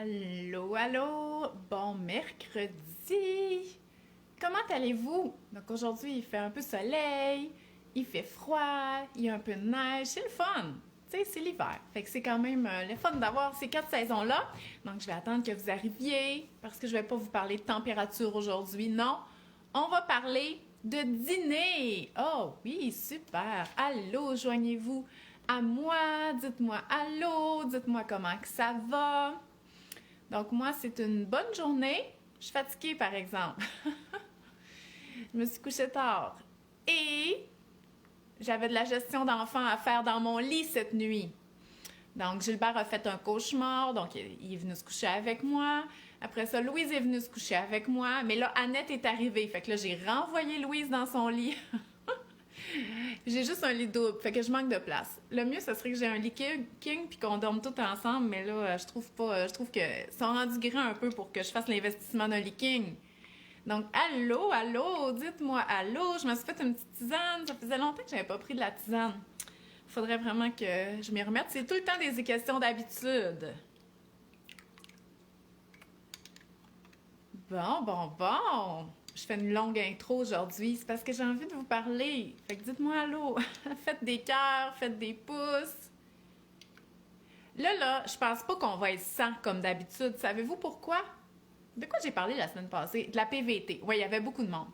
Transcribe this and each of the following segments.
Allô, allô, bon mercredi. Comment allez-vous? Donc aujourd'hui, il fait un peu soleil, il fait froid, il y a un peu de neige, c'est le fun. Tu sais, c'est l'hiver. Fait que c'est quand même le fun d'avoir ces 4 saisons-là. Donc je vais attendre que vous arriviez parce que je vais pas vous parler de température aujourd'hui, non. On va parler de dîner. Oh oui, super. Allô, joignez-vous à moi, dites-moi allô, dites-moi comment que ça va. Donc moi, c'est une bonne journée. Je suis fatiguée, par exemple. Je me suis couchée tard. Et j'avais de la gestion d'enfants à faire dans mon lit cette nuit. Donc, Gilbert a fait un cauchemar, donc il est venu se coucher avec moi. Après ça, Louise est venue se coucher avec moi. Mais là, Annette est arrivée. Fait que là, j'ai renvoyé Louise dans son lit. J'ai juste un lit double, fait que je manque de place. Le mieux, ce serait que j'ai un lit king puis qu'on dorme tous ensemble, mais là, je trouve pas. Je trouve que sont rendus grands un peu pour que je fasse l'investissement d'un lit king. Donc, allô, allô, dites-moi allô. Je me suis fait une petite tisane. Ça faisait longtemps que j'avais pas pris de la tisane. Faudrait vraiment que je m'y remette. C'est tout le temps des questions d'habitude. Bon. Je fais une longue intro aujourd'hui. C'est parce que j'ai envie de vous parler. Fait que dites-moi allô. Faites des cœurs, faites des pouces. Là, je pense pas qu'on va être 100 comme d'habitude. Savez-vous pourquoi? De quoi j'ai parlé la semaine passée? De la PVT. Oui, il y avait beaucoup de monde.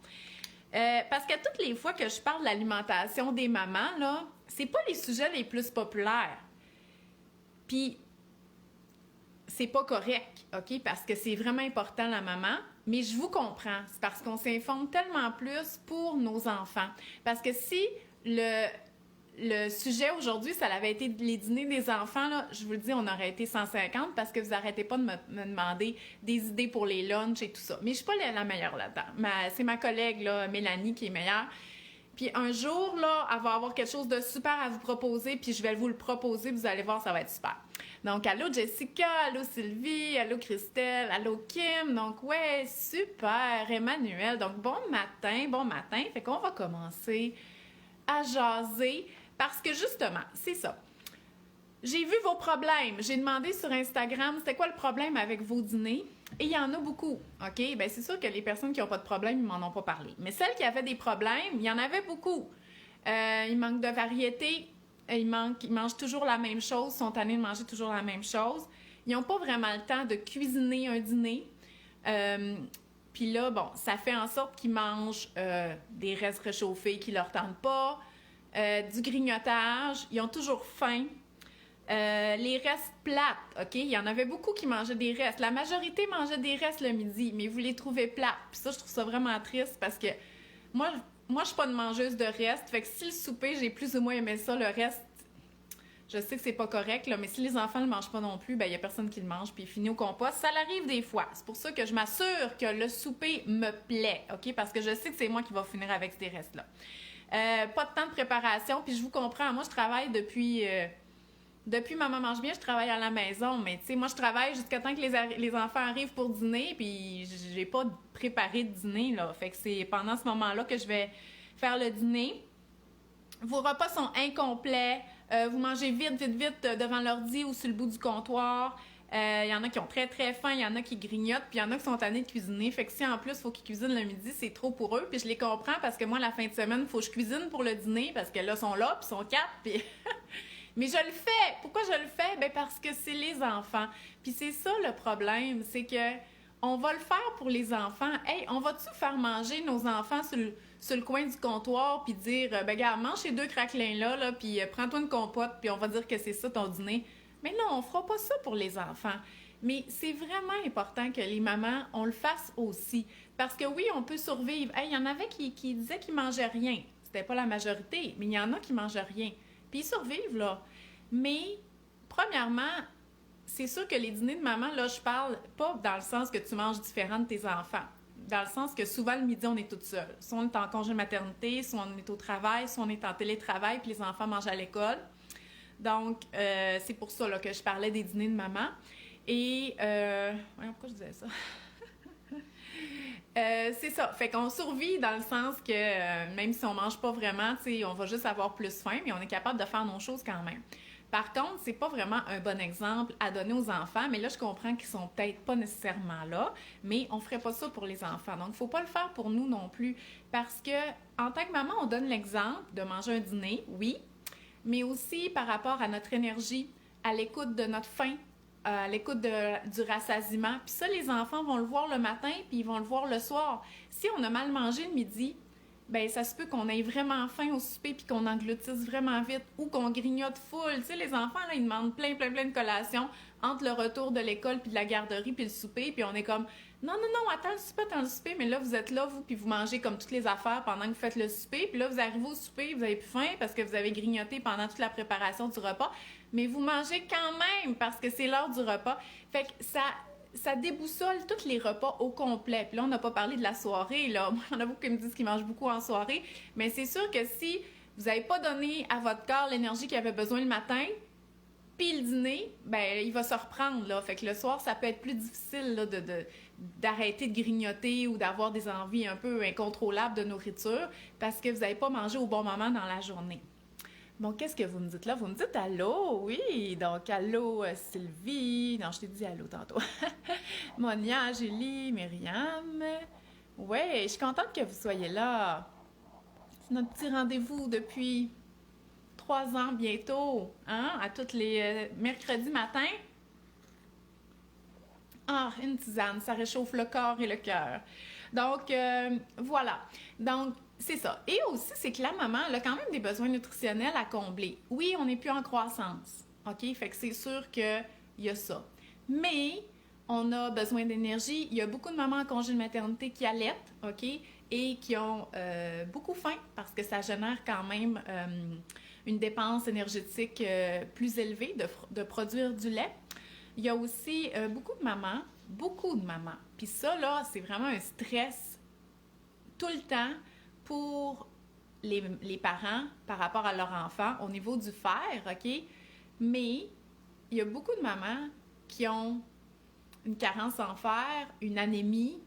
Parce que toutes les fois que je parle de l'alimentation des mamans, là, c'est pas les sujets les plus populaires. Puis, c'est pas correct, OK? Parce que c'est vraiment important, la maman. Mais je vous comprends. C'est parce qu'on s'informe tellement plus pour nos enfants. Parce que si le sujet aujourd'hui, ça avait été les dîners des enfants, là, je vous le dis, on aurait été 150 parce que vous arrêtez pas de me demander des idées pour les lunchs et tout ça. Mais je suis pas la meilleure là-dedans. C'est ma collègue, là, Mélanie, qui est meilleure. Puis un jour, là, elle va avoir quelque chose de super à vous proposer, puis je vais vous le proposer, vous allez voir, ça va être super. Donc, allô Jessica, allô Sylvie, allô Christelle, allô Kim. Donc, ouais, super, Emmanuel. Donc, bon matin. Fait qu'on va commencer à jaser parce que justement, c'est ça. J'ai vu vos problèmes. J'ai demandé sur Instagram, c'était quoi le problème avec vos dîners? Et il y en a beaucoup, OK? Bien, c'est sûr que les personnes qui n'ont pas de problème, ils m'en ont pas parlé. Mais celles qui avaient des problèmes, il y en avait beaucoup. Il manque de variété. Ils mangent toujours la même chose, sont tannés de manger toujours la même chose. Ils n'ont pas vraiment le temps de cuisiner un dîner. Puis là, bon, ça fait en sorte qu'ils mangent des restes réchauffés qui leur tentent pas, du grignotage. Ils ont toujours faim. Les restes plates, OK? Il y en avait beaucoup qui mangeaient des restes. La majorité mangeait des restes le midi, mais vous les trouvez plates. Puis ça, je trouve ça vraiment triste parce que moi je suis pas une mangeuse de restes. Fait que si le souper, j'ai plus ou moins aimé ça, le reste, je sais que c'est pas correct, là, mais si les enfants ne le mangent pas non plus, ben il y a personne qui le mange, puis il finit au compost. Ça l'arrive des fois. C'est pour ça que je m'assure que le souper me plaît, OK? Parce que je sais que c'est moi qui va finir avec ces restes-là. Pas de temps de préparation, puis je vous comprends. Moi, je travaille depuis Maman mange bien, je travaille à la maison, mais tu sais, moi, je travaille jusqu'à temps que les enfants arrivent pour dîner, puis j'ai pas préparé de dîner, là. Fait que c'est pendant ce moment-là que je vais faire le dîner. Vos repas sont incomplets. Vous mangez vite devant l'ordi ou sur le bout du comptoir. Il y en a qui ont très, très faim, il y en a qui grignotent, puis il y en a qui sont tannés de cuisiner. Fait que si en plus, il faut qu'ils cuisinent le midi, c'est trop pour eux. Puis je les comprends parce que moi, la fin de semaine, il faut que je cuisine pour le dîner parce que là, ils sont là, puis ils sont 4, puis... Mais je le fais. Pourquoi je le fais? Ben parce que c'est les enfants. Puis c'est ça le problème, c'est que on va le faire pour les enfants. Hey, on va-tu faire manger nos enfants sur le coin du comptoir puis dire, ben regarde, mange ces 2 craquelins là, puis prends-toi une compote, puis on va dire que c'est ça ton dîner. Mais non, on fera pas ça pour les enfants. Mais c'est vraiment important que les mamans, on le fasse aussi. Parce que oui, on peut survivre. Hey, il y en avait qui disaient qu'ils mangeaient rien. C'était pas la majorité, mais il y en a qui mangent rien. Puis ils survivent, là. Mais, premièrement, c'est sûr que les dîners de maman, là, je parle pas dans le sens que tu manges différent de tes enfants. Dans le sens que souvent, le midi, on est toute seule. Soit on est en congé de maternité, soit on est au travail, soit on est en télétravail, puis les enfants mangent à l'école. Donc, c'est pour ça là, que je parlais des dîners de maman. Et, voyons, pourquoi je disais ça? C'est ça. Fait qu'on survit dans le sens que même si on mange pas vraiment, tu sais, on va juste avoir plus faim, mais on est capable de faire nos choses quand même. Par contre, c'est pas vraiment un bon exemple à donner aux enfants, mais là, je comprends qu'ils sont peut-être pas nécessairement là, mais on ferait pas ça pour les enfants. Donc, faut pas le faire pour nous non plus, parce que en tant que maman, on donne l'exemple de manger un dîner, oui, mais aussi par rapport à notre énergie, à l'écoute de notre faim, à l'écoute du rassasiement. Puis ça, les enfants vont le voir le matin, puis ils vont le voir le soir. Si on a mal mangé le midi, ben ça se peut qu'on ait vraiment faim au souper puis qu'on engloutisse vraiment vite ou qu'on grignote full. Tu sais, les enfants, là, ils demandent plein de collations entre le retour de l'école puis de la garderie puis le souper, puis on est comme non, attends le souper, mais là, vous êtes là, vous, puis vous mangez comme toutes les affaires pendant que vous faites le souper, puis là, vous arrivez au souper, vous avez plus faim parce que vous avez grignoté pendant toute la préparation du repas, mais vous mangez quand même parce que c'est l'heure du repas. Fait que ça déboussole tous les repas au complet. Puis là, on n'a pas parlé de la soirée, là. Moi, il y en a beaucoup qui me disent qu'ils mangent beaucoup en soirée, mais c'est sûr que si vous n'avez pas donné à votre corps l'énergie qu'il avait besoin le matin, puis le dîner, ben il va se reprendre, là. Fait que le soir, ça peut être plus difficile, là, d'arrêter de grignoter ou d'avoir des envies un peu incontrôlables de nourriture parce que vous n'avez pas mangé au bon moment dans la journée. Bon, qu'est-ce que vous me dites là? Vous me dites allô, oui. Donc, allô, Sylvie. Non, je t'ai dit allô tantôt. Monia, Julie, Myriam. Ouais, je suis contente que vous soyez là. C'est notre petit rendez-vous depuis 3 ans bientôt, hein? À tous les mercredis matin. Ah, une tisane, ça réchauffe le corps et le cœur. Donc, voilà. Donc, c'est ça. Et aussi, c'est que la maman, elle a quand même des besoins nutritionnels à combler. Oui, on n'est plus en croissance, OK? Fait que c'est sûr qu'il y a ça. Mais on a besoin d'énergie. Il y a beaucoup de mamans en congé de maternité qui allaitent, OK? Et qui ont beaucoup faim parce que ça génère quand même une dépense énergétique plus élevée de produire du lait. Il y a aussi beaucoup de mamans. Puis ça, là, c'est vraiment un stress tout le temps pour les parents par rapport à leur enfant au niveau du fer, OK? Mais il y a beaucoup de mamans qui ont une carence en fer, une anémie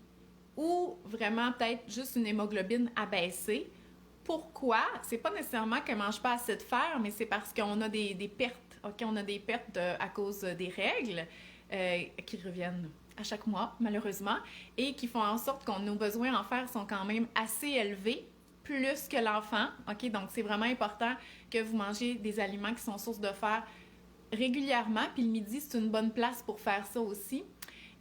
ou vraiment peut-être juste une hémoglobine abaissée. Pourquoi? C'est pas nécessairement qu'elle ne mange pas assez de fer, mais c'est parce qu'on a des pertes. OK, on a des pertes à cause des règles qui reviennent à chaque mois, malheureusement, et qui font en sorte que nos besoins en fer sont quand même assez élevés, plus que l'enfant. OK, donc c'est vraiment important que vous mangez des aliments qui sont source de fer régulièrement, puis le midi, c'est une bonne place pour faire ça aussi.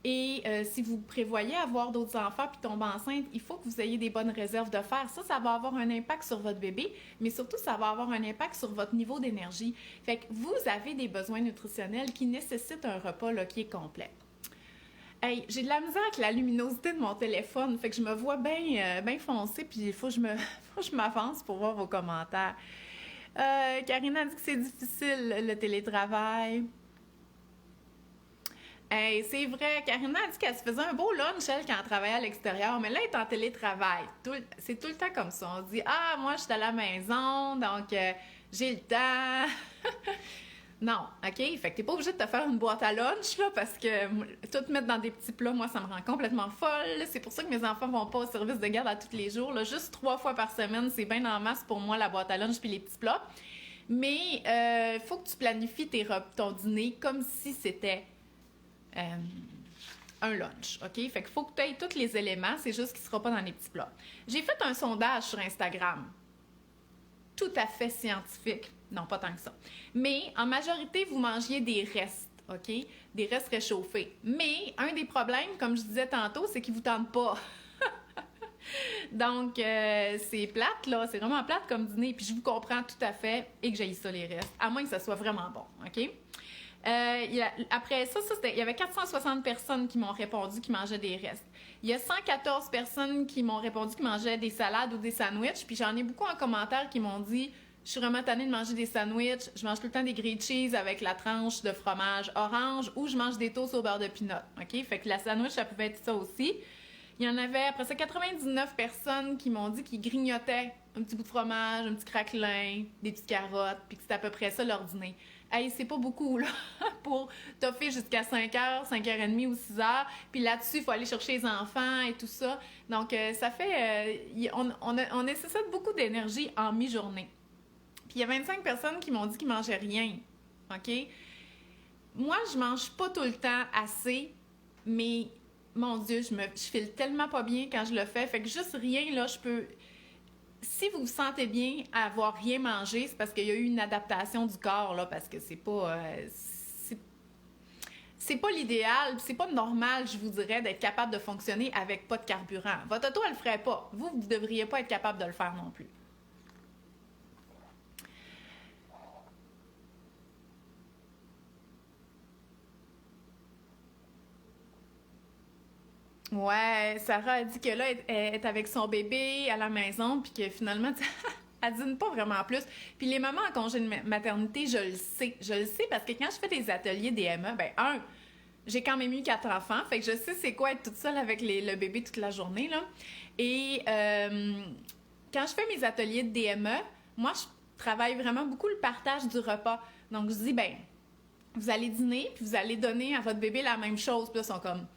Et si vous prévoyez avoir d'autres enfants puis tomber enceinte, il faut que vous ayez des bonnes réserves de fer. Ça va avoir un impact sur votre bébé, mais surtout, ça va avoir un impact sur votre niveau d'énergie. Fait que vous avez des besoins nutritionnels qui nécessitent un repas là, qui est complet. Hey, j'ai de la misère avec la luminosité de mon téléphone, fait que je me vois bien foncé, puis il faut que je m'avance pour voir vos commentaires. Karina dit que c'est difficile, le télétravail. Hey, c'est vrai, Karina a dit qu'elle se faisait un beau lunch, elle, quand elle travaillait à l'extérieur, mais là, elle est en télétravail. C'est tout le temps comme ça. On dit « Ah, moi, je suis à la maison, donc j'ai le temps. » Non, OK? Fait que t'es pas obligé de te faire une boîte à lunch, là, parce que tout mettre dans des petits plats, moi, ça me rend complètement folle. C'est pour ça que mes enfants vont pas au service de garde à tous les jours, là. Juste 3 fois par semaine, c'est bien en masse pour moi, la boîte à lunch puis les petits plats. Mais faut que tu planifies ton dîner comme si c'était un lunch, OK? Fait qu'il faut que tu aies tous les éléments, c'est juste qu'il ne sera pas dans les petits plats. J'ai fait un sondage sur Instagram, tout à fait scientifique. Non, pas tant que ça. Mais en majorité, vous mangiez des restes, OK? Des restes réchauffés. Mais un des problèmes, comme je disais tantôt, c'est qu'ils ne vous tentent pas. Donc, c'est plate, là. C'est vraiment plate comme dîner. Puis je vous comprends tout à fait et que j'aille ça les restes, à moins que ça soit vraiment bon, OK? Après ça, il y avait 460 personnes qui m'ont répondu qu'ils mangeaient des restes. Il y a 114 personnes qui m'ont répondu qu'ils mangeaient des salades ou des sandwichs. Puis j'en ai beaucoup en commentaire qui m'ont dit « Je suis vraiment tannée de manger des sandwichs. Je mange tout le temps des grilled cheese avec la tranche de fromage orange ou je mange des toasts au beurre de pinot. » OK? Fait que la sandwich, ça pouvait être ça aussi. Il y en avait, après ça, 99 personnes qui m'ont dit qu'ils grignotaient un petit bout de fromage, un petit craquelin, des petites carottes, puis que c'était à peu près ça leur dîner. Hey, c'est pas beaucoup, là, pour toffer jusqu'à 5h, 5h30 ou 6h. Puis là-dessus, il faut aller chercher les enfants et tout ça. Donc, ça fait... on nécessite beaucoup d'énergie en mi-journée. Puis il y a 25 personnes qui m'ont dit qu'ils mangeaient rien. OK? Moi, je mange pas tout le temps assez, mais mon Dieu, je file tellement pas bien quand je le fais. Fait que juste rien, là, je peux... Si vous vous sentez bien à avoir rien mangé, c'est parce qu'il y a eu une adaptation du corps, là, parce que c'est pas l'idéal, c'est pas normal, je vous dirais, d'être capable de fonctionner avec pas de carburant. Votre auto, elle le ferait pas. Vous devriez pas être capable de le faire non plus. Ouais, Sarah a dit que là, elle est avec son bébé à la maison, puis que finalement, elle dîne pas vraiment plus. Puis les mamans en congé de maternité, je le sais. Je le sais parce que quand je fais des ateliers DME, j'ai quand même eu 4 enfants, fait que je sais c'est quoi être toute seule avec le bébé toute la journée, là. Et quand je fais mes ateliers de DME, moi, je travaille vraiment beaucoup le partage du repas. Donc, je dis, vous allez dîner, puis vous allez donner à votre bébé la même chose. Puis là, ils sont comme...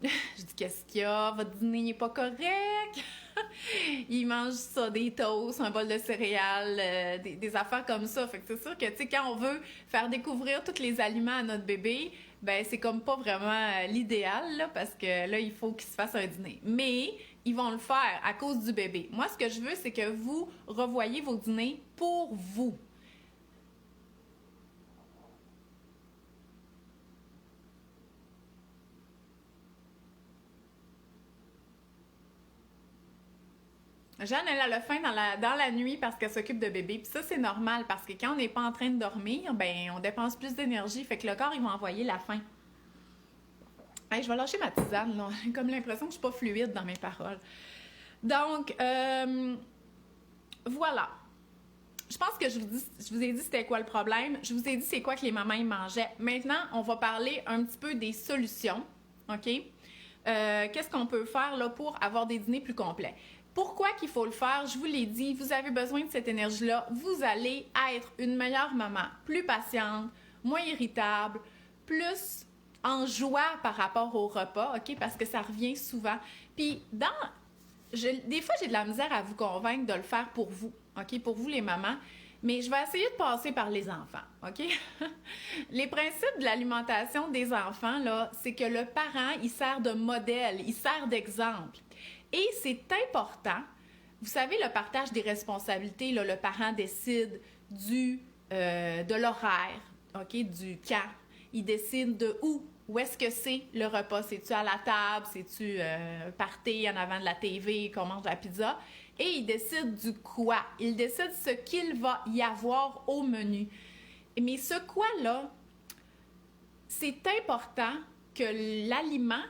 Je dis, qu'est-ce qu'il y a? Votre dîner n'est pas correct? Ils mangent ça, des toasts, un bol de céréales, des affaires comme ça. Fait que c'est sûr que, tu sais, quand on veut faire découvrir tous les aliments à notre bébé, c'est comme pas vraiment l'idéal, là, parce que là, il faut qu'il se fasse un dîner. Mais ils vont le faire à cause du bébé. Moi, ce que je veux, c'est que vous revoyez vos dîners pour vous. Jeanne, elle a le faim dans la nuit parce qu'elle s'occupe de bébé. Puis ça, c'est normal parce que quand on n'est pas en train de dormir, on dépense plus d'énergie. Fait que le corps, il va envoyer la faim. Hey, je vais lâcher ma tisane, là. J'ai comme l'impression que je suis pas fluide dans mes paroles. Donc, voilà. Je pense que je vous ai dit c'était quoi le problème. Je vous ai dit c'est quoi que les mamans y mangeaient. Maintenant, on va parler un petit peu des solutions. OK? Qu'est-ce qu'on peut faire là, pour avoir des dîners plus complets? Pourquoi qu'il faut le faire? Je vous l'ai dit, vous avez besoin de cette énergie-là. Vous allez être une meilleure maman, plus patiente, moins irritable, plus en joie par rapport au repas, OK? Parce que ça revient souvent. Puis, des fois, j'ai de la misère à vous convaincre de le faire pour vous, OK? Pour vous, les mamans. Mais je vais essayer de passer par les enfants, OK? Les principes de l'alimentation des enfants, là, c'est que le parent, il sert de modèle, il sert d'exemple. Et c'est important, vous savez, le partage des responsabilités, là, le parent décide de l'horaire, OK, du quand. Il décide de où est-ce que c'est le repas. C'est-tu à la table, c'est-tu party en avant de la TV, qu'on mange la pizza? Et il décide du quoi. Il décide ce qu'il va y avoir au menu. Mais ce quoi-là, c'est important que l'aliment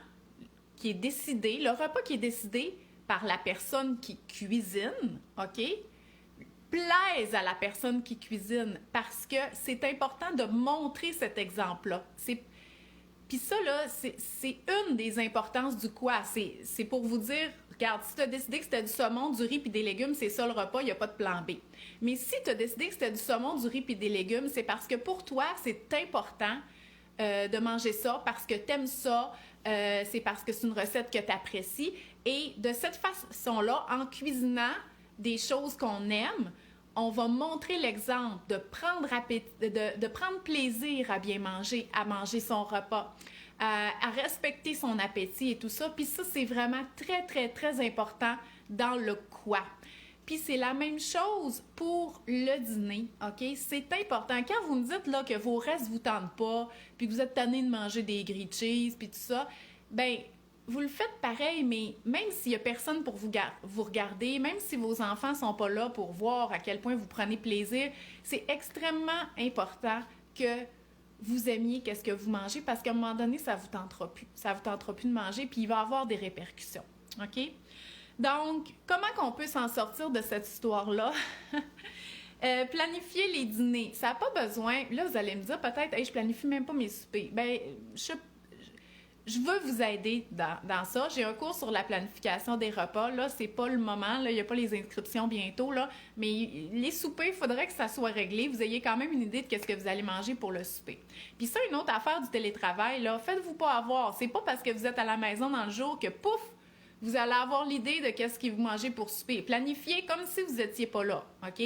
qui est décidé, le repas qui est décidé par la personne qui cuisine, OK, plaise à la personne qui cuisine parce que c'est important de montrer cet exemple-là. Puis ça, là, c'est une des importances du quoi. C'est pour vous dire, regarde, si tu as décidé que c'était du saumon, du riz puis des légumes, c'est ça le repas, il n'y a pas de plan B. Mais si tu as décidé que c'était du saumon, du riz puis des légumes, c'est parce que pour toi, c'est important de manger ça, parce que tu aimes ça, c'est parce que c'est une recette que tu apprécies. Et de cette façon-là, en cuisinant des choses qu'on aime, on va montrer l'exemple de prendre plaisir à bien manger, à manger son repas, à respecter son appétit et tout ça. Puis ça, c'est vraiment très, très, très important dans le quoi. Puis c'est la même chose pour le dîner, OK? C'est important. Quand vous me dites là, que vos restes ne vous tentent pas, puis que vous êtes tanné de manger des grilled cheese, puis tout ça, vous le faites pareil, mais même s'il n'y a personne pour vous regarder, même si vos enfants ne sont pas là pour voir à quel point vous prenez plaisir, c'est extrêmement important que vous aimiez qu'est-ce que vous mangez, parce qu'à un moment donné, ça ne vous tentera plus. Ça ne vous tentera plus de manger, puis il va y avoir des répercussions, OK? Donc, comment qu'on peut s'en sortir de cette histoire-là? Planifier les dîners. Ça n'a pas besoin... Là, vous allez me dire peut-être, hey, je planifie même pas mes soupers. Je veux vous aider dans ça. J'ai un cours sur la planification des repas. Là, c'est pas le moment. Là, il n'y a pas les inscriptions bientôt. Là, mais les soupers, il faudrait que ça soit réglé. Vous ayez quand même une idée de qu'est-ce que vous allez manger pour le souper. Puis ça, une autre affaire du télétravail, là, faites-vous pas avoir. C'est pas parce que vous êtes à la maison dans le jour que, pouf, vous allez avoir l'idée de qu'est-ce que vous mangez pour souper. Planifiez comme si vous n'étiez pas là, OK?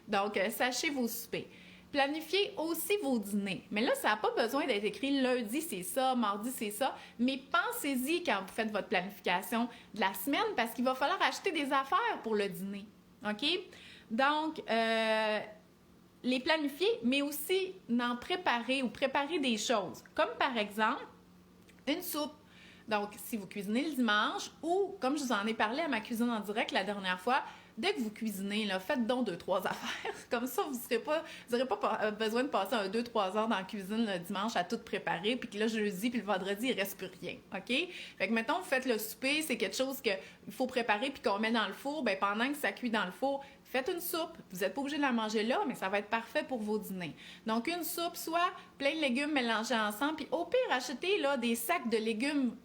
Donc, sachez vos soupers. Planifiez aussi vos dîners. Mais là, ça n'a pas besoin d'être écrit lundi, c'est ça, mardi, c'est ça. Mais pensez-y quand vous faites votre planification de la semaine parce qu'il va falloir acheter des affaires pour le dîner. OK? Donc, les planifier, mais aussi en préparer ou préparer des choses. Comme par exemple, une soupe. Donc, si vous cuisinez le dimanche ou, comme je vous en ai parlé à ma cuisine en direct la dernière fois, dès que vous cuisinez, là, faites donc 2-3 affaires. Comme ça, vous n'aurez pas besoin de passer 2-3 heures dans la cuisine le dimanche à tout préparer, puis que là, jeudi puis le vendredi, il ne reste plus rien. OK? Fait que, mettons, vous faites le souper, c'est quelque chose qu'il faut préparer puis qu'on met dans le four. Bien, pendant que ça cuit dans le four, faites une soupe. Vous n'êtes pas obligé de la manger là, mais ça va être parfait pour vos dîners. Donc, une soupe, soit plein de légumes mélangés ensemble, puis au pire, achetez là, des sacs de légumes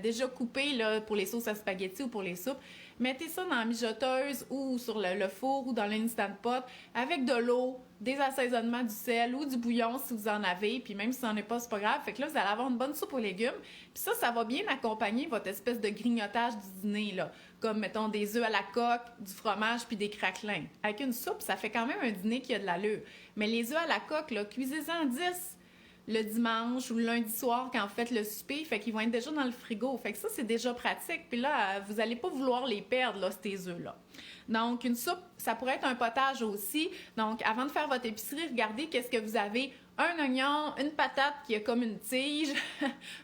déjà coupés là, pour les sauces à spaghetti ou pour les soupes. Mettez ça dans la mijoteuse ou sur le four ou dans l'Instant Pot avec de l'eau, des assaisonnements, du sel ou du bouillon si vous en avez. Puis même si ça n'en est pas, c'est pas grave. Fait que là, vous allez avoir une bonne soupe aux légumes. Puis ça va bien accompagner votre espèce de grignotage du dîner, là. Comme, mettons, des œufs à la coque, du fromage puis des craquelins. Avec une soupe, ça fait quand même un dîner qui a de l'allure. Mais les œufs à la coque, là, cuisez-en 10 le dimanche ou le lundi soir quand vous faites le souper, fait qu'ils vont être déjà dans le frigo. Fait que ça, c'est déjà pratique. Puis là, vous n'allez pas vouloir les perdre, là, ces œufs-là. Donc, une soupe, ça pourrait être un potage aussi. Donc, avant de faire votre épicerie, regardez qu'est-ce que vous avez. Un oignon, une patate qui a comme une tige,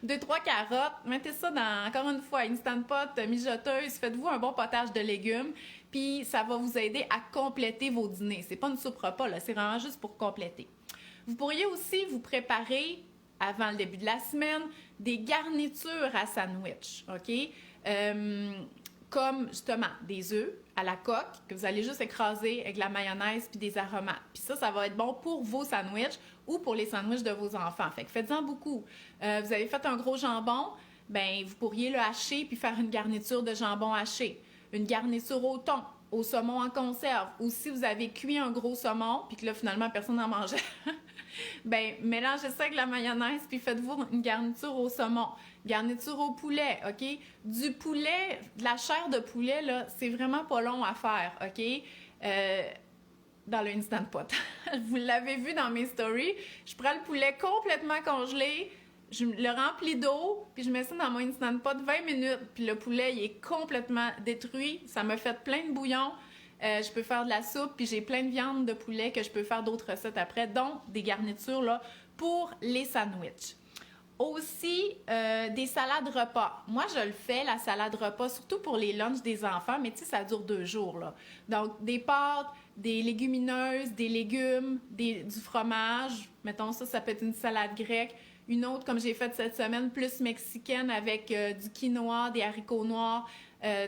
2-3 carottes. Mettez ça dans, encore une fois, Instant Pot, mijoteuse. Faites-vous un bon potage de légumes. Puis, ça va vous aider à compléter vos dîners. C'est pas une soupe repas, là. C'est vraiment juste pour compléter. Vous pourriez aussi vous préparer, avant le début de la semaine, des garnitures à sandwich, OK? Comme, justement, des œufs à la coque que vous allez juste écraser avec de la mayonnaise puis des aromates. Puis ça va être bon pour vos sandwichs ou pour les sandwichs de vos enfants. Fait que faites-en beaucoup. Vous avez fait un gros jambon, bien, vous pourriez le hacher puis faire une garniture de jambon haché. Une garniture au thon, au saumon en conserve. Ou si vous avez cuit un gros saumon puis que là, finalement, personne n'en mangeait, bien, mélangez ça avec la mayonnaise puis faites-vous une garniture au saumon. Garniture au poulet, OK? Du poulet, de la chair de poulet, là, c'est vraiment pas long à faire, OK? Dans le Instant Pot. Vous l'avez vu dans mes stories. Je prends le poulet complètement congelé, je le remplis d'eau, puis je mets ça dans mon Instant Pot 20 minutes, puis le poulet, il est complètement détruit. Ça me fait plein de bouillon. Je peux faire de la soupe, puis j'ai plein de viande de poulet que je peux faire d'autres recettes après, dont des garnitures là, pour les sandwichs. Aussi, des salades repas. Moi, je le fais, la salade repas, surtout pour les lunchs des enfants, mais tu sais, ça dure 2 jours, là. Donc, des pâtes, des légumineuses, des légumes, du fromage. Mettons ça peut être une salade grecque. Une autre, comme j'ai faite cette semaine, plus mexicaine avec du quinoa, des haricots noirs,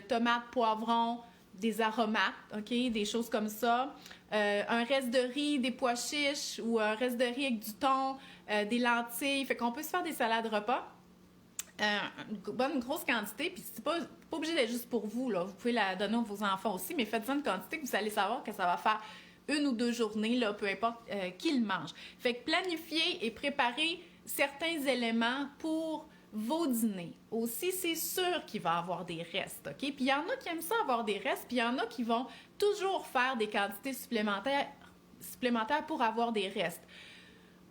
tomates, poivrons, des aromates, OK? Des choses comme ça. Un reste de riz, des pois chiches ou un reste de riz avec du thon, des lentilles. Fait qu'on peut se faire des salades repas. Une bonne grosse quantité, puis c'est pas obligé d'être juste pour vous, là. Vous pouvez la donner à vos enfants aussi, mais faites-en une quantité que vous allez savoir que ça va faire 1 ou 2 journées, là, peu importe qui le mange. Fait que planifiez et préparez certains éléments pour vos dîners. Aussi, c'est sûr qu'il va y avoir des restes, OK? Puis il y en a qui aiment ça avoir des restes, puis il y en a qui vont toujours faire des quantités supplémentaires pour avoir des restes.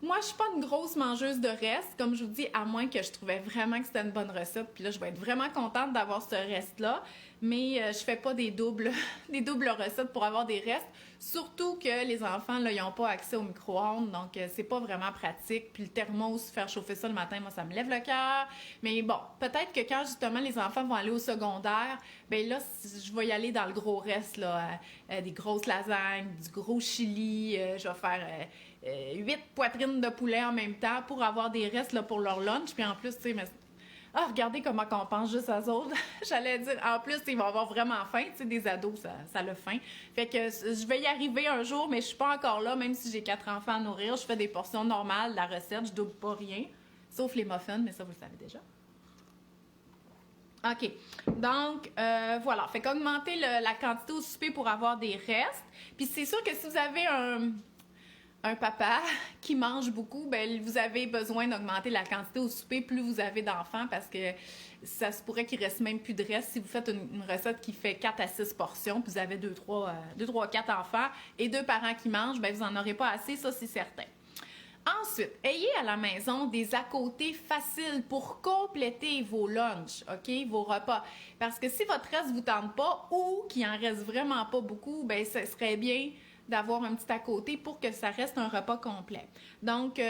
Moi, je suis pas une grosse mangeuse de restes, comme je vous dis, à moins que je trouvais vraiment que c'était une bonne recette. Puis là, je vais être vraiment contente d'avoir ce reste-là. Mais je fais pas des doubles recettes pour avoir des restes. Surtout que les enfants, là, ils n'ont pas accès au micro-ondes. Donc, c'est pas vraiment pratique. Puis le thermos, faire chauffer ça le matin, moi, ça me lève le cœur. Mais bon, peut-être que quand, justement, les enfants vont aller au secondaire, bien là, je vais y aller dans le gros reste, là. Des grosses lasagnes, du gros chili. Je vais faire 8 poitrines de poulet en même temps pour avoir des restes là, pour leur lunch. Puis en plus, tu sais, regardez comment on pense juste à eux autres. J'allais dire, en plus, ils vont avoir vraiment faim. Tu sais, des ados, ça a faim. Fait que je vais y arriver un jour, mais je suis pas encore là, même si j'ai 4 enfants à nourrir. Je fais des portions normales de la recette. Je double pas rien, sauf les muffins, mais ça, vous le savez déjà. OK. Donc, voilà. Fait qu'augmenter la quantité au souper pour avoir des restes. Puis c'est sûr que si vous avez un papa qui mange beaucoup, ben vous avez besoin d'augmenter la quantité au souper plus vous avez d'enfants parce que ça se pourrait qu'il reste même plus de reste si vous faites une recette qui fait 4 à 6 portions puis vous avez 2, 3, 4 enfants et 2 parents qui mangent, ben vous n'en aurez pas assez, ça c'est certain. Ensuite, ayez à la maison des à-côtés faciles pour compléter vos lunchs, OK, vos repas. Parce que si votre reste ne vous tente pas ou qu'il en reste vraiment pas beaucoup, ben ce serait bien d'avoir un petit à côté pour que ça reste un repas complet. Donc,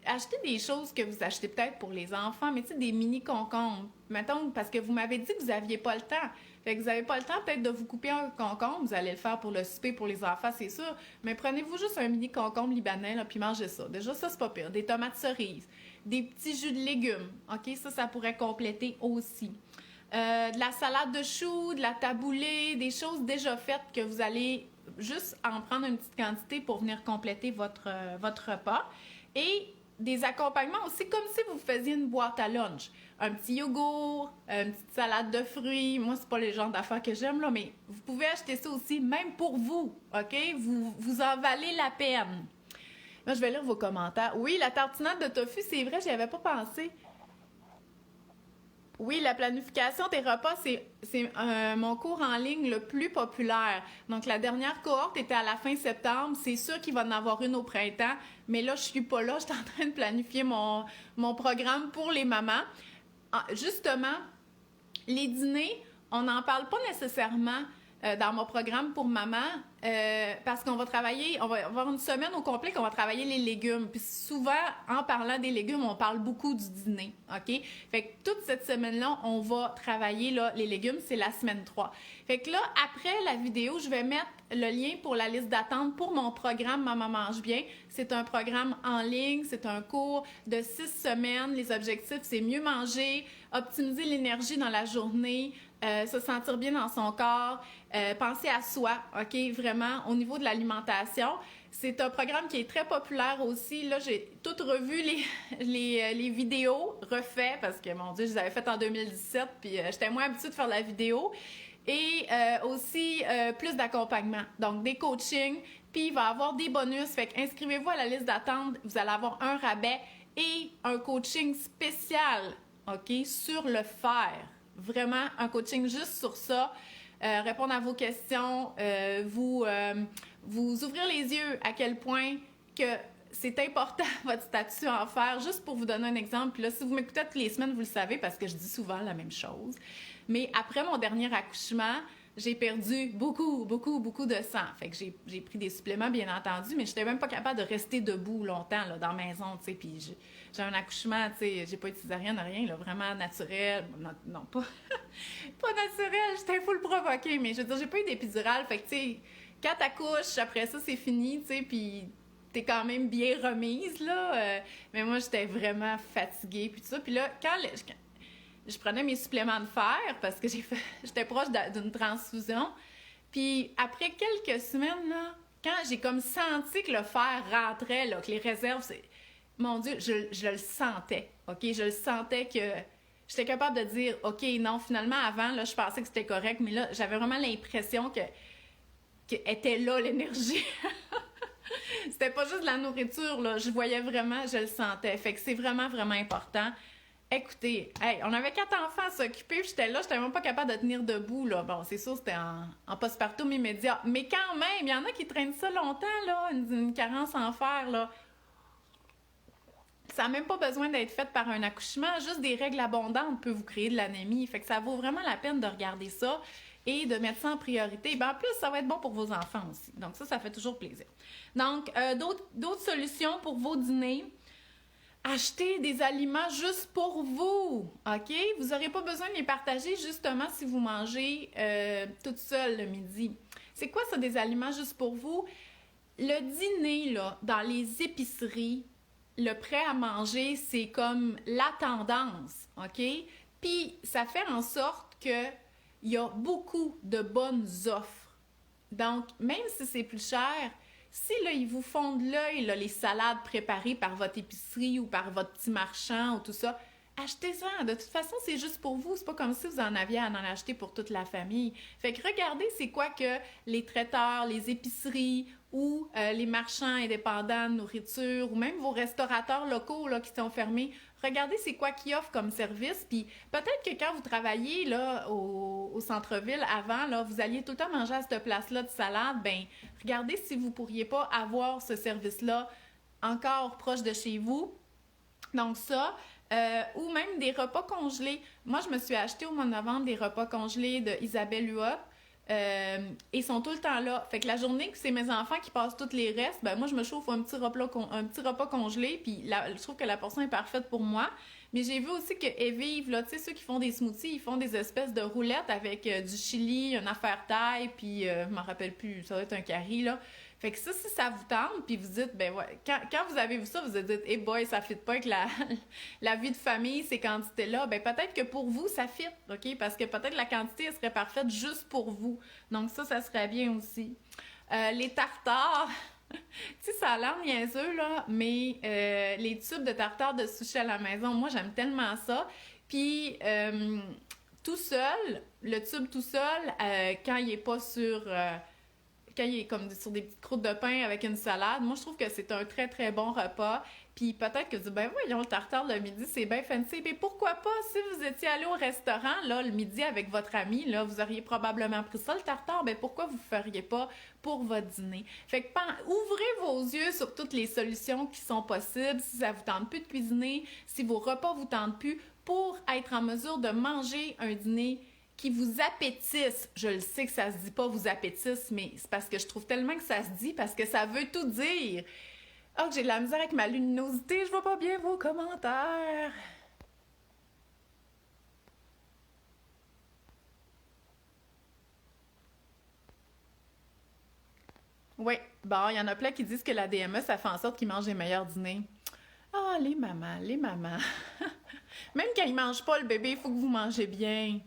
achetez des choses que vous achetez peut-être pour les enfants, mais tu sais, des mini concombres. Mettons, parce que vous m'avez dit que vous n'aviez pas le temps. Fait que vous n'avez pas le temps peut-être de vous couper un concombre, vous allez le faire pour le souper pour les enfants, c'est sûr, mais prenez-vous juste un mini concombre libanais, là, puis mangez ça. Déjà, ça, c'est pas pire. Des tomates cerises, des petits jus de légumes, OK? Ça pourrait compléter aussi. De la salade de choux, de la taboulée, des choses déjà faites que vous allez juste en prendre une petite quantité pour venir compléter votre repas. Et des accompagnements aussi, comme si vous faisiez une boîte à lunch. Un petit yogourt, une petite salade de fruits. Moi, c'est pas le genre d'affaires que j'aime, là, mais vous pouvez acheter ça aussi, même pour vous, OK? Vous en valez la peine. Là, je vais lire vos commentaires. Oui, la tartinade de tofu, c'est vrai, j'y avais pas pensé. Oui, la planification des repas, c'est mon cours en ligne le plus populaire. Donc, la dernière cohorte était à la fin septembre. C'est sûr qu'il va en avoir une au printemps, mais là, je suis pas là. Je suis en train de planifier mon programme pour les mamans. Justement, les dîners, on n'en parle pas nécessairement dans mon programme pour maman parce qu'on va on va avoir une semaine au complet qu'on va travailler les légumes. Puis souvent, en parlant des légumes, on parle beaucoup du dîner, OK? Fait que toute cette semaine-là, on va travailler là, les légumes, c'est la semaine 3. Fait que là, après la vidéo, je vais mettre le lien pour la liste d'attente pour mon programme Maman mange bien. C'est un programme en ligne, c'est un cours de 6 semaines. Les objectifs, c'est mieux manger, optimiser l'énergie dans la journée, se sentir bien dans son corps, penser à soi, OK? Vraiment, au niveau de l'alimentation. C'est un programme qui est très populaire aussi. Là, j'ai tout revu les vidéos refaites parce que, mon Dieu, je les avais faites en 2017 puis j'étais moins habituée de faire la vidéo. Et aussi plus d'accompagnement, donc des coachings, puis il va y avoir des bonus. Fait que inscrivez-vous à la liste d'attente, vous allez avoir un rabais et un coaching spécial, OK, sur le faire. Vraiment, un coaching juste sur ça, répondre à vos questions, vous ouvrir les yeux à quel point que c'est important votre statut en fer, juste pour vous donner un exemple. Puis là, si vous m'écoutez toutes les semaines, vous le savez parce que je dis souvent la même chose. Mais après mon dernier accouchement, j'ai perdu beaucoup de sang. Fait que j'ai pris des suppléments, bien entendu, mais je n'étais même pas capable de rester debout longtemps là, dans la maison, tu sais. Puis j'ai un accouchement, tu sais, j'ai pas eu de césarienne, rien, là, vraiment naturel. Non, pas, pas naturel, j'étais full provoquée, mais je veux dire, j'ai pas eu d'épidurale. Fait que, tu sais, quand t'accouches, après ça, c'est fini, tu sais, puis t'es quand même bien remise, là. Mais moi, j'étais vraiment fatiguée, puis tout ça. Puis là, quand je prenais mes suppléments de fer parce que j'étais proche d'une transfusion. Puis après quelques semaines, là, quand j'ai comme senti que le fer rentrait, là, que les réserves, mon Dieu, je le sentais, OK? Je le sentais que j'étais capable de dire, OK, non, finalement, avant, là, je pensais que c'était correct, mais là, j'avais vraiment l'impression que était là, l'énergie. C'était pas juste de la nourriture, là. Je voyais vraiment, je le sentais. Fait que c'est vraiment, vraiment important. Écoutez, hey, on avait 4 enfants à s'occuper, puis j'étais même pas capable de tenir debout, là. Bon, c'est sûr, c'était en postpartum immédiat. Mais quand même, il y en a qui traînent ça longtemps, là, une carence en fer, là. Ça n'a même pas besoin d'être fait par un accouchement. Juste des règles abondantes peuvent vous créer de l'anémie. Fait que ça vaut vraiment la peine de regarder ça et de mettre ça en priorité. Ben, en plus, ça va être bon pour vos enfants aussi. Donc ça fait toujours plaisir. Donc, d'autres solutions pour vos dîners. Achetez des aliments juste pour vous, OK? Vous n'aurez pas besoin de les partager justement si vous mangez toute seule le midi. C'est quoi ça, des aliments juste pour vous? Le dîner, là, dans les épiceries, le prêt à manger, c'est comme la tendance, OK? Puis, ça fait en sorte qu'il y a beaucoup de bonnes offres. Donc, même si c'est plus cher, si là, ils vous font de l'œil, là, les salades préparées par votre épicerie ou par votre petit marchand ou tout ça, achetez-en. De toute façon, c'est juste pour vous. C'est pas comme si vous en aviez à en acheter pour toute la famille. Fait que regardez c'est quoi que les traiteurs, les épiceries ou les marchands indépendants de nourriture ou même vos restaurateurs locaux là, qui sont fermés, regardez c'est quoi qu'ils offrent comme service. Puis peut-être que quand vous travailliez là, au centre-ville avant, là, vous alliez tout le temps manger à cette place-là de salade, ben regardez si vous pourriez pas avoir ce service-là encore proche de chez vous. Donc ça, ou même des repas congelés. Moi, je me suis acheté au mois de novembre des repas congelés de Isabelle Huot. Ils sont tout le temps là. Fait que la journée que c'est mes enfants qui passent tous les restes, ben moi, je me chauffe un petit repas congelé, puis je trouve que la portion est parfaite pour moi. Mais j'ai vu aussi que Evive, là, tu sais, ceux qui font des smoothies, ils font des espèces de roulettes avec du chili, une affaire taille, puis je m'en rappelle plus, ça doit être un curry, là. Fait que ça, si ça vous tente, puis vous dites, ben ouais, quand vous avez vu ça, vous vous dites, hey boy, ça fit pas avec la vie de famille, ces quantités-là, ben peut-être que pour vous, ça fit, OK? Parce que peut-être la quantité, elle serait parfaite juste pour vous. Donc ça serait bien aussi. Les tartares, tu sais, ça a l'air niaiseux, là, mais les tubes de tartare de sushi à la maison, moi, j'aime tellement ça. Puis, tout seul, le tube tout seul, quand il est pas sur... quand il est comme sur des petites croûtes de pain avec une salade, moi, je trouve que c'est un très, très bon repas. Puis peut-être que vous dites, ben voyons, le tartare le midi, c'est bien fancy. Mais pourquoi pas, si vous étiez allé au restaurant, là, le midi avec votre ami, là, vous auriez probablement pris ça, le tartare, ben pourquoi vous ne feriez pas pour votre dîner? Fait que ouvrez vos yeux sur toutes les solutions qui sont possibles, si ça vous tente plus de cuisiner, si vos repas vous tentent plus, pour être en mesure de manger un dîner qui vous appétisse. Je le sais que ça se dit pas vous appétisse, mais c'est parce que je trouve tellement que ça se dit, parce que ça veut tout dire. Oh, que j'ai de la misère avec ma luminosité, je vois pas bien vos commentaires. Oui, bon, il y en a plein qui disent que la DME, ça fait en sorte qu'ils mangent les meilleurs dîners. Ah, les mamans, les mamans. Même quand ils mangent pas le bébé, il faut que vous mangez bien.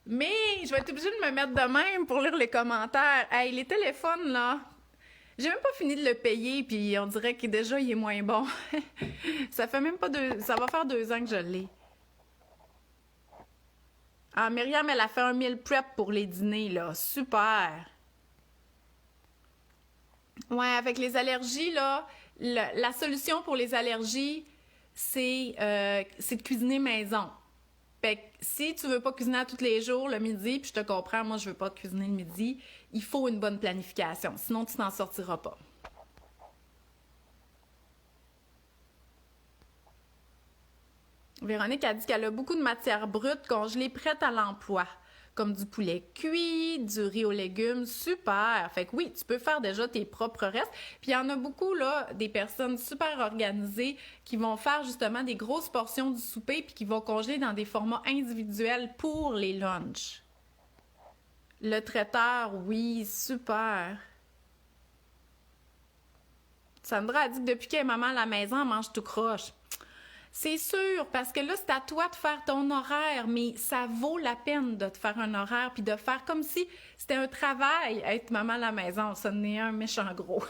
Mais je vais être obligée de me mettre de même pour lire les commentaires. Hey, les téléphones, là, j'ai même pas fini de le payer, puis on dirait que déjà, il est moins bon. Ça fait même pas deux... Ça va faire 2 ans que je l'ai. Ah, Myriam, elle a fait un meal prep pour les dîners, là. Super! Ouais, avec les allergies, là, la solution pour les allergies, c'est de cuisiner maison. Fait que si tu veux pas cuisiner à tous les jours le midi, puis je te comprends, moi je veux pas cuisiner le midi, il faut une bonne planification, sinon tu t'en sortiras pas. Véronique a dit qu'elle a beaucoup de matières brutes congelées prêtes à l'emploi, comme du poulet cuit, du riz aux légumes, super! Fait que oui, tu peux faire déjà tes propres restes. Puis il y en a beaucoup, là, des personnes super organisées qui vont faire justement des grosses portions du souper puis qui vont congeler dans des formats individuels pour les lunchs. Le traiteur, oui, super! Sandra a dit que depuis qu'elle est maman à la maison, elle mange tout croche. C'est sûr, parce que là, c'est à toi de faire ton horaire, mais ça vaut la peine de te faire un horaire puis de faire comme si c'était un travail, être maman à la maison. Ça n'est un méchant gros.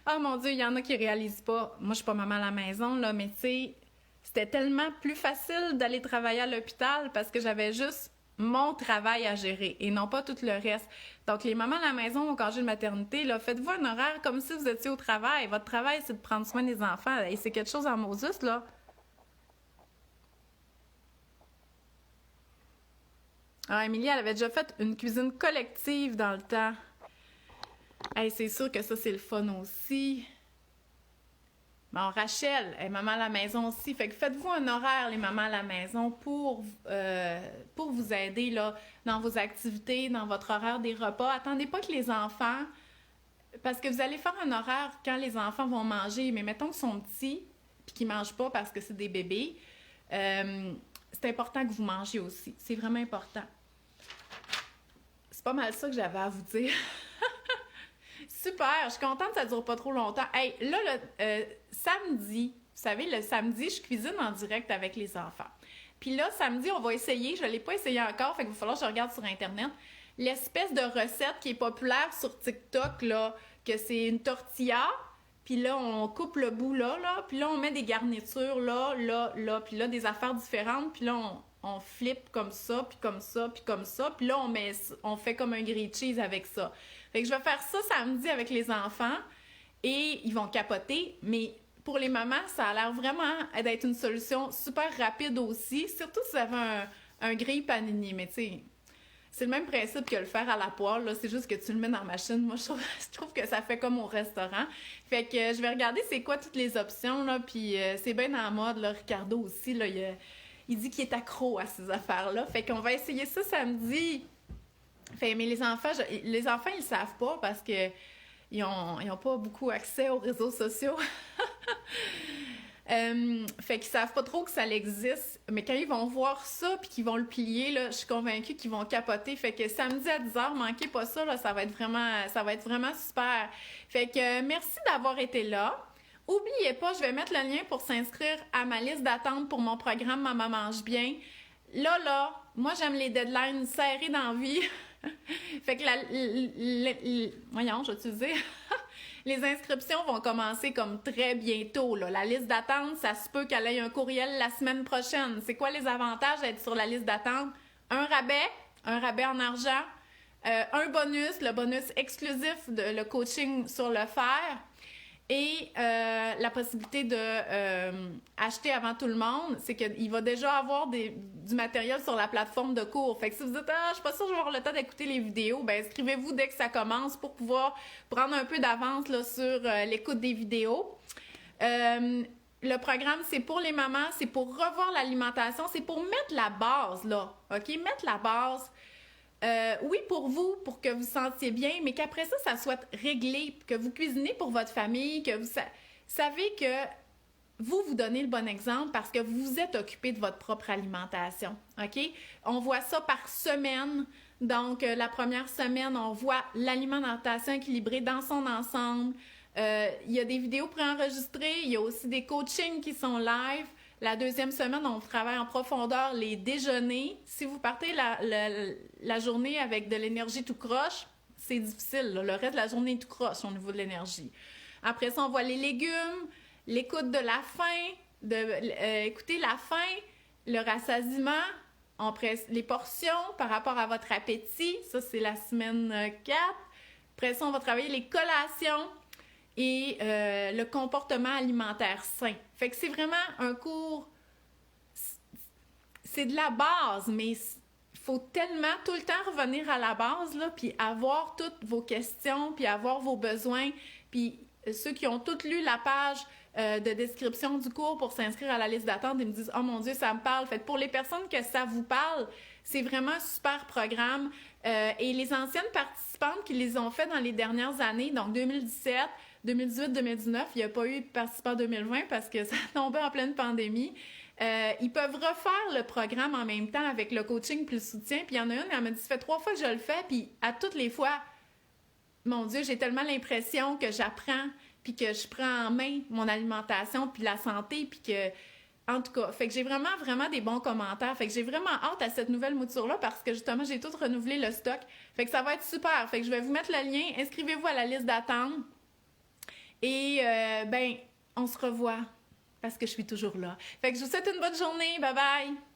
Oh mon Dieu, il y en a qui réalisent pas. Moi, je suis pas maman à la maison, là, mais tu sais, c'était tellement plus facile d'aller travailler à l'hôpital parce que j'avais juste mon travail à gérer et non pas tout le reste. Donc, les mamans à la maison au congé de maternité, là, faites-vous un horaire comme si vous étiez au travail. Votre travail, c'est de prendre soin des enfants. Et c'est quelque chose en Moses, là. Ah, Émilie, elle avait déjà fait une cuisine collective dans le temps. Hey, c'est sûr que ça, c'est le fun aussi. Bon, Rachel est maman à la maison aussi. Fait que faites-vous un horaire, les mamans à la maison, pour vous aider là, dans vos activités, dans votre horaire des repas. Attendez pas que les enfants... Parce que vous allez faire un horaire quand les enfants vont manger, mais mettons qu'ils sont petits puis qu'ils mangent pas parce que c'est des bébés. C'est important que vous mangiez aussi. C'est vraiment important. C'est pas mal ça que j'avais à vous dire. Super, je suis contente que ça dure pas trop longtemps. Hey, là, le samedi, vous savez, le samedi, je cuisine en direct avec les enfants. Puis là, samedi, on va essayer, je ne l'ai pas essayé encore, fait qu'il va falloir que je regarde sur Internet, l'espèce de recette qui est populaire sur TikTok, là, que c'est une tortilla puis là, on coupe le bout là, puis là, on met des garnitures là, puis là, des affaires différentes, puis là, on flippe comme ça, puis comme ça, puis comme ça, puis là, on fait comme un grilled cheese avec ça. Fait que je vais faire ça samedi avec les enfants, et ils vont capoter, mais pour les mamans, ça a l'air vraiment d'être une solution super rapide aussi, surtout si vous avez un grill panini, mais tu sais, c'est le même principe que le faire à la poêle, là, c'est juste que tu le mets dans la machine. Moi, je trouve que ça fait comme au restaurant. Fait que je vais regarder c'est quoi toutes les options, là, puis c'est bien en mode, là, Ricardo aussi, là, il dit qu'il est accro à ces affaires-là. Fait qu'on va essayer ça samedi. Fait, mais les enfants, ils le savent pas parce que ils ont pas beaucoup accès aux réseaux sociaux. Fait qu'ils savent pas trop que ça existe, mais quand ils vont voir ça puis qu'ils vont le plier, là, je suis convaincue qu'ils vont capoter. Fait que samedi à 10h, manquez pas ça, là, ça va être vraiment super. Fait que merci d'avoir été là. Oubliez pas, je vais mettre le lien pour s'inscrire à ma liste d'attente pour mon programme Maman mange bien. Là, moi j'aime les deadlines serrées dans la vie. Fait que voyons, je vais te dire. Les inscriptions vont commencer comme très bientôt, là. La liste d'attente, ça se peut qu'elle ait un courriel la semaine prochaine. C'est quoi les avantages d'être sur la liste d'attente? Un rabais en argent, un bonus, le bonus exclusif de le coaching sur le faire, et la possibilité de acheter avant tout le monde, c'est qu'il va déjà avoir du matériel sur la plateforme de cours. Fait que si vous dites « Ah, je suis pas sûre que je vais avoir le temps d'écouter les vidéos », ben inscrivez-vous dès que ça commence pour pouvoir prendre un peu d'avance là, sur l'écoute des vidéos. Le programme, c'est pour les mamans, c'est pour revoir l'alimentation, c'est pour mettre la base, là, OK? Mettre la base. Oui, pour vous, pour que vous vous sentiez bien, mais qu'après ça, ça soit réglé, que vous cuisinez pour votre famille, que vous savez que vous donnez le bon exemple parce que vous vous êtes occupé de votre propre alimentation, OK? On voit ça par semaine. Donc, la première semaine, on voit l'alimentation équilibrée dans son ensemble. Il y a des vidéos préenregistrées, il y a aussi des coachings qui sont live. La deuxième semaine, on travaille en profondeur les déjeuners. Si vous partez la journée avec de l'énergie tout croche, c'est difficile, là. Le reste de la journée est tout croche au niveau de l'énergie. Après ça, on voit les légumes, l'écoute de la faim, écouter la faim, le rassasiement, les portions par rapport à votre appétit. Ça, c'est la semaine 4. Après ça, on va travailler les collations et le comportement alimentaire sain. Fait que c'est vraiment un cours, c'est de la base, mais il faut tellement tout le temps revenir à la base, là, puis avoir toutes vos questions, puis avoir vos besoins, puis ceux qui ont toutes lu la page de description du cours pour s'inscrire à la liste d'attente, ils me disent « Oh mon Dieu, ça me parle! » Fait que pour les personnes que ça vous parle, c'est vraiment un super programme. Et les anciennes participantes qui les ont fait dans les dernières années, donc 2017, 2018, 2019, il n'y a pas eu de participants 2020 parce que ça a tombé en pleine pandémie. Ils peuvent refaire le programme en même temps avec le coaching puis le soutien. Puis il y en a une, elle m'a dit, ça fait 3 fois que je le fais, puis à toutes les fois, mon Dieu, j'ai tellement l'impression que j'apprends, puis que je prends en main mon alimentation, puis la santé, puis que... En tout cas, fait que j'ai vraiment, vraiment des bons commentaires. Fait que j'ai vraiment hâte à cette nouvelle mouture-là parce que justement, j'ai tout renouvelé le stock. Fait que ça va être super. Fait que je vais vous mettre le lien. Inscrivez-vous à la liste d'attente. Et, on se revoit parce que je suis toujours là. Fait que je vous souhaite une bonne journée. Bye bye!